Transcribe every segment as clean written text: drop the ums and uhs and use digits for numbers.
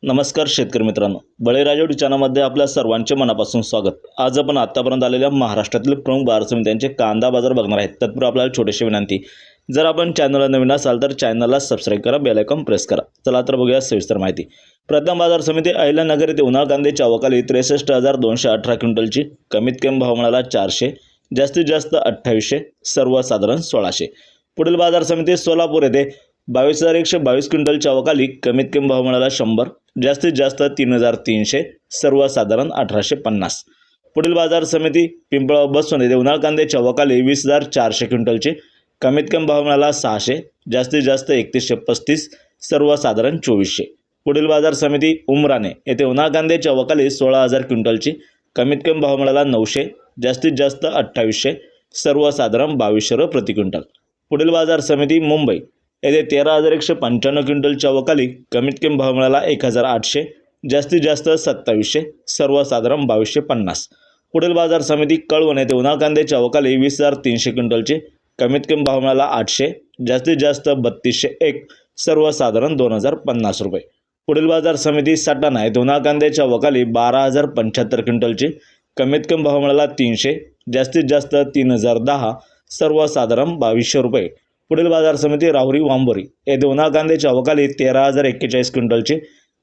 नमस्कार शेतकरी मित्रांनो, बळीराजा चॅनलमध्ये आपल्या सर्वांचे मनापासून स्वागत। आज आपण आतापर्यंत आलेल्या महाराष्ट्रातील प्रमुख बाजार समित्यांचे कांदा बाजार बघणार आहेत। तत्पूर्वी आपल्याला छोटीशी विनंती, जर आपण चॅनलला नवीन असाल तर चॅनलला सबस्क्राइब करा, बेल आयकॉन प्रेस करा। चला तर बघूया सविस्तर माहिती। प्रथम बाजार समिती अहिल्यानगर येथे उन्हाळ कांद्याची आवकाली 63,218 क्विंटलची, कमीत कमी भाव मिळाला 400, जास्तीत जास्त 2800, सर्वसाधारण 1600। पुढील बाजार समिती सोलापूर येथे 22,122 क्विंटलची आवकाली, कमीत कमी भाव मिळाला 100, जास्तीत जास्त 3,300, सर्वसाधारण 1850। पुढील बाजार समिती पिंपळगाव बसवंत येथे उन्हाळ कांद्याची आवकाली 20,400 क्विंटलची, कमीत कमी भाव मिळाला 600, जास्तीत जास्त 3135, सर्वसाधारण 2400। पुढील बाजार समिती उमराणे येथे उन्हाळ कांद्याची आवकाली 16,000 क्विंटलची, कमीत कमी भाव मिळाला 900, जास्तीत जास्त 2800, सर्वसाधारण 2200 रुपये प्रति क्विंटल। पुढील बाजार समिती मुंबई येथे 13,195 क्विंटलची आवकाली, कमीत कमी भाव मिळाला 1,800, जास्तीत जास्त 2700, सर्वसाधारण 2250। पुढील बाजार समिती कळवण येथे उन्हाळ कांद्याची आवकाली 20,300 क्विंटलची, कमीत कमी भाव मिळाला 800, जास्तीत जास्त 3201, सर्वसाधारण 2,050 रुपये। पुढील बाजार समिती सटाणा येथे उन्हाळ कांद्याची आवकाली 12,075 क्विंटलची, कमीत कमी भाव मिळाला 300, जास्तीत जास्त 3,010, सर्वसाधारण 2200 रुपये। पुढील बाजार समिती राहुरी वांबोरी येथे उन्हाळ कांद्याची आवकाली 13,041 क्विंटलची,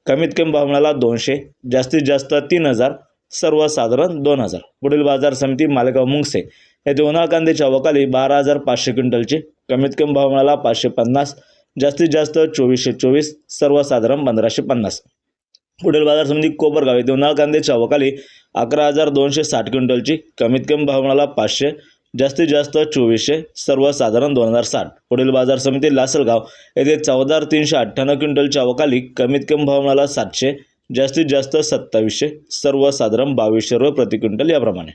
कमीत कमी भाव मिळाला 200, जास्तीत जास्त 3,000, सर्वसाधारण 2,000। पुढील बाजार समिती मालेगाव मुंगसे येथे उन्हाळ कांद्याची आवकाली 12,500 क्विंटलची, कमीत कमी भाव मिळाला 550, जास्तीत जास्त 2424, सर्वसाधारण 1,550। पुढील बाजार समिती कोपरगाव येथे उन्हाळ कांद्याची आवकाली 11,260 क्विंटलची, कमीत कमी भाव मिळाला 500, जास्तीत जास्त 2400, सर्वसाधारण 2,060। पुढील बाजार समिती लासलगाव येथे 14,398 क्विंटलची आवकाली, कमीत कमी भाव मिळाला 700, जास्तीत जास्त 2700, सर्वसाधारण 2200 रुपये प्रति क्विंटल याप्रमाणे।